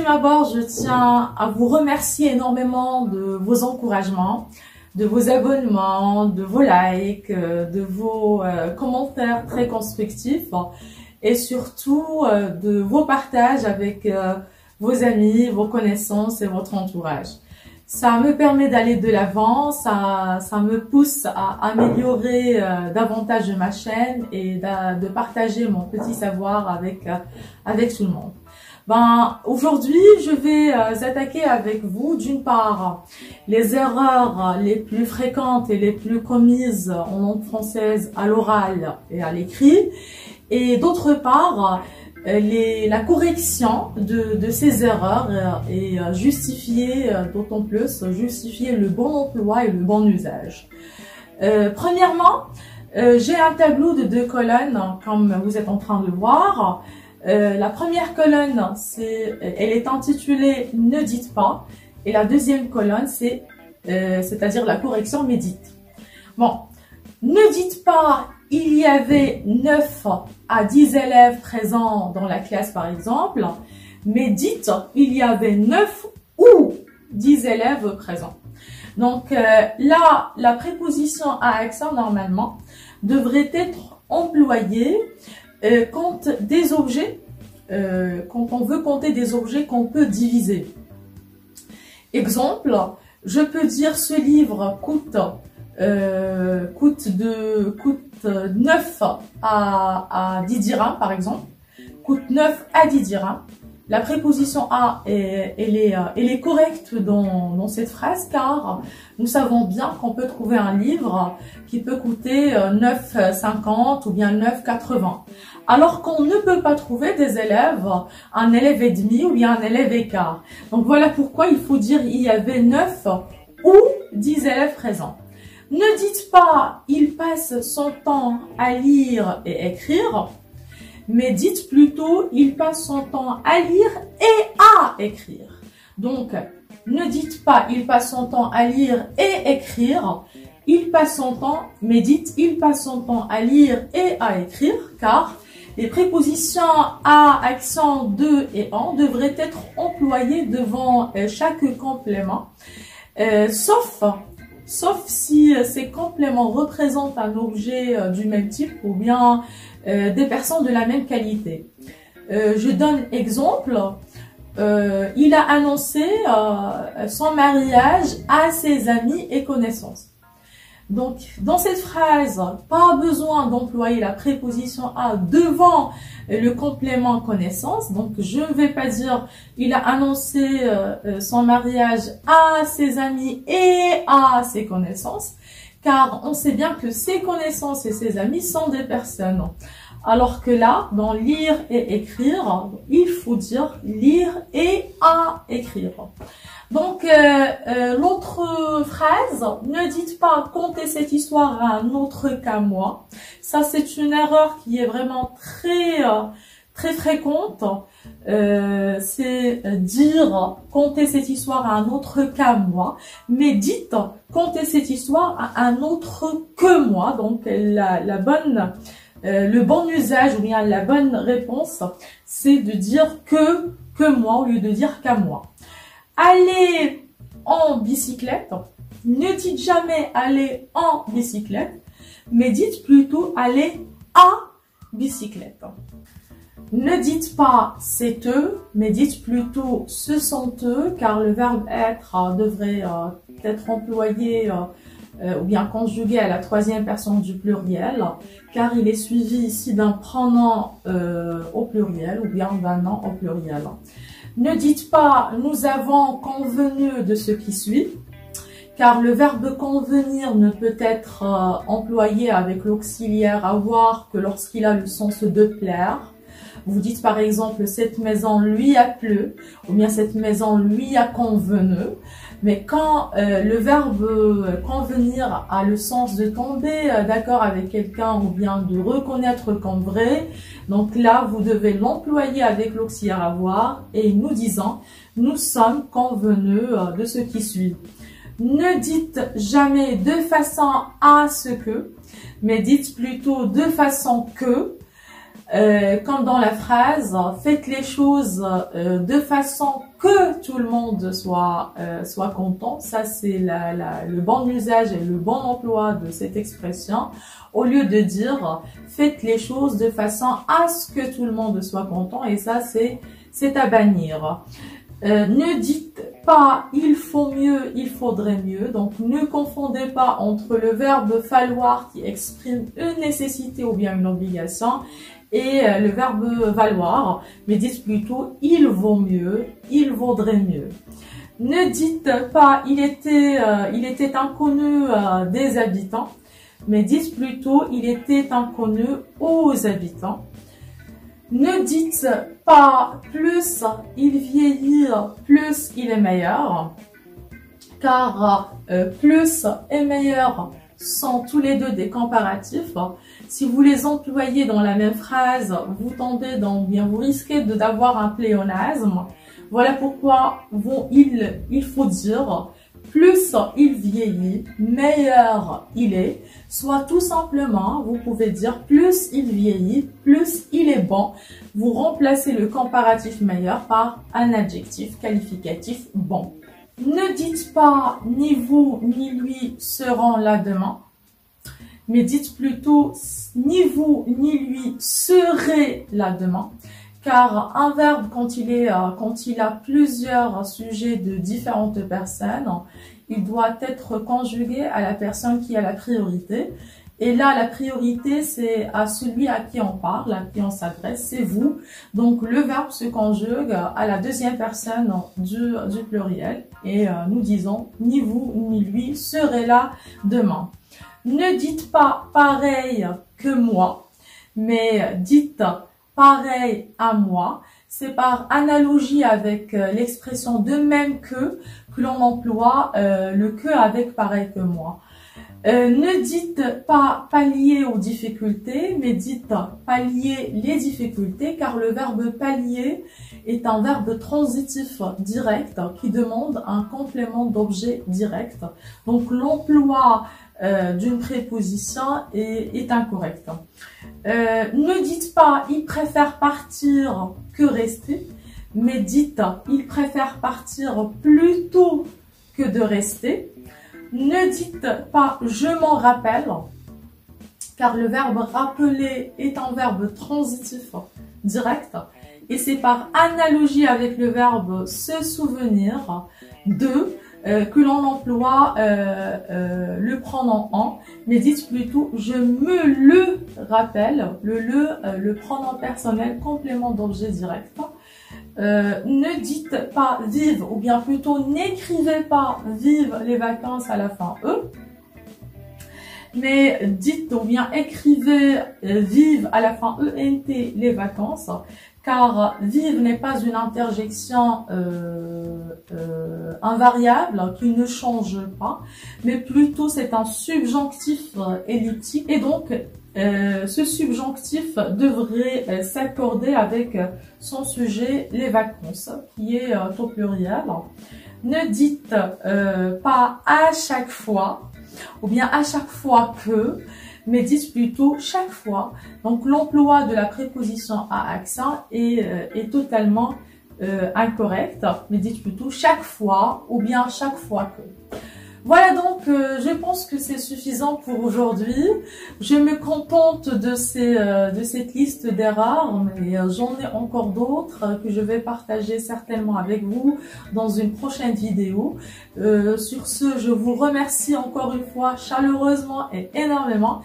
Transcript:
prime abord, je tiens à vous remercier énormément de vos encouragements, de vos abonnements, de vos likes, de vos commentaires très constructifs et surtout de vos partages avec vos amis, vos connaissances et votre entourage. Ça me permet d'aller de l'avant, ça me pousse à améliorer davantage ma chaîne et de partager mon petit savoir avec tout le monde. Aujourd'hui, je vais attaquer avec vous, d'une part, les erreurs les plus fréquentes et les plus commises en langue française à l'oral et à l'écrit, et d'autre part, la correction de ces erreurs et justifier, d'autant plus, justifier le bon emploi et le bon usage. Premièrement, j'ai un tableau de 2 colonnes, comme vous êtes en train de voir. La première colonne, elle est intitulée « Ne dites pas » et la deuxième colonne, c'est-à-dire la correction « Mais dites ». Bon, ne dites pas « Il y avait 9 à 10 élèves présents dans la classe par exemple », mais dites « Il y avait 9 ou 10 élèves présents ». Donc là, la préposition à accent normalement devrait être employée compte des objets, quand on veut compter des objets qu'on peut diviser. Exemple, je peux dire ce livre coûte 9 à 10 dirhams par exemple, coûte 9 à 10 dirhams. La préposition à, elle est correcte dans cette phrase car nous savons bien qu'on peut trouver un livre qui peut coûter 9,50 ou bien 9,80. Alors qu'on ne peut pas trouver des élèves, un élève et demi ou bien un élève et quart. Donc voilà pourquoi il faut dire il y avait 9 ou 10 élèves présents. Ne dites pas il passe son temps à lire et écrire, mais dites plutôt il passe son temps à lire et à écrire. Donc, ne dites pas il passe son temps à lire et écrire, il passe son temps, mais dites il passe son temps à lire et à écrire, car les prépositions à, accent, de et en devraient être employées devant chaque complément, sauf si ces compléments représentent un objet du même type ou bien des personnes de la même qualité. Je donne exemple. Il a annoncé son mariage à ses amis et connaissances. Donc, dans cette phrase, pas besoin d'employer la préposition à devant le complément connaissance. Donc, je ne vais pas dire il a annoncé son mariage à ses amis et à ses connaissances, car on sait bien que ses connaissances et ses amis sont des personnes. Alors que là, dans lire et écrire, il faut dire lire et à écrire. Donc, l'autre phrase, ne dites pas compter cette histoire à un autre qu'à moi. Ça, c'est une erreur qui est vraiment très fréquente. C'est dire compter cette histoire à un autre qu'à moi. Mais dites compter cette histoire à un autre que moi. Donc, le bon usage ou bien la bonne réponse, c'est de dire que moi au lieu de dire qu'à moi. Aller en bicyclette, ne dites jamais aller en bicyclette, mais dites plutôt aller à bicyclette. Ne dites pas c'est eux, mais dites plutôt ce sont eux, car le verbe être devrait être employé ou bien conjugué à la 3e personne du pluriel, car il est suivi ici d'un pronom au pluriel ou bien d'un nom au pluriel. Ne dites pas « nous avons convenu de ce qui suit », car le verbe « convenir » ne peut être employé avec l'auxiliaire « avoir » que lorsqu'il a le sens de « plaire ». Vous dites par exemple « cette maison lui a plu » ou bien « cette maison lui a convenu ». Mais quand le verbe « convenir » a le sens de tomber d'accord avec quelqu'un ou bien de reconnaître comme vrai, donc là, vous devez l'employer avec l'auxiliaire avoir et nous disons « nous sommes convenus de ce qui suit ». Ne dites jamais de façon à ce que, mais dites plutôt de façon que. Comme dans la phrase, faites les choses de façon que tout le monde soit content. Ça, c'est le bon usage et le bon emploi de cette expression. Au lieu de dire, faites les choses de façon à ce que tout le monde soit content. Et ça, c'est à bannir. Ne dites pas il faut mieux, il faudrait mieux. Donc, ne confondez pas entre le verbe falloir qui exprime une nécessité ou bien une obligation et le verbe valoir, mais dites plutôt il vaut mieux, il vaudrait mieux. Ne dites pas il était inconnu des habitants, mais dites plutôt il était inconnu aux habitants. Ne dites pas plus il vieillit, plus il est meilleur, car plus et meilleur sont tous les deux des comparatifs. Si vous les employez dans la même phrase, vous tombez vous risquez d'avoir un pléonasme. Voilà pourquoi il faut dire plus il vieillit, meilleur il est. Soit tout simplement, vous pouvez dire plus il vieillit, plus il est bon. Vous remplacez le comparatif meilleur par un adjectif qualificatif bon. Ne dites pas ni vous ni lui seront là demain, mais dites plutôt ni vous ni lui serez là demain, car un verbe quand il a plusieurs sujets de différentes personnes, il doit être conjugué à la personne qui a la priorité. Et là, la priorité, c'est à celui à qui on parle, à qui on s'adresse, c'est vous. Donc, le verbe se conjugue à la deuxième personne du pluriel. Et nous disons, ni vous ni lui serez là demain. Ne dites pas pareil que moi, mais dites pareil à moi. C'est par analogie avec l'expression de même que l'on emploie le que avec pareil que moi. Ne dites pas pallier aux difficultés, mais dites pallier les difficultés, car le verbe pallier est un verbe transitif direct qui demande un complément d'objet direct. Donc l'emploi d'une préposition est incorrect. Ne dites pas il préfère partir que rester, mais dites il préfère partir plutôt que de rester. Ne dites pas je m'en rappelle, car le verbe rappeler est un verbe transitif direct et c'est par analogie avec le verbe se souvenir que l'on emploie le pronom en, mais dites plutôt je me le rappelle, le pronom personnel complément d'objet direct. Ne dites pas vive, ou bien plutôt n'écrivez pas vive les vacances à la fin E, mais dites ou bien écrivez vive à la fin ENT les vacances, car vive n'est pas une interjection invariable qui ne change pas, mais plutôt c'est un subjonctif elliptique et donc ce subjonctif devrait s'accorder avec son sujet les vacances qui est au pluriel. Ne dites pas à chaque fois ou bien à chaque fois que, mais dites plutôt chaque fois. Donc l'emploi de la préposition à accent est totalement incorrect, mais dites plutôt chaque fois ou bien chaque fois que. Voilà donc, je pense que c'est suffisant pour aujourd'hui. Je me contente de cette liste d'erreurs, mais j'en ai encore d'autres que je vais partager certainement avec vous dans une prochaine vidéo. Sur ce, je vous remercie encore une fois chaleureusement et énormément.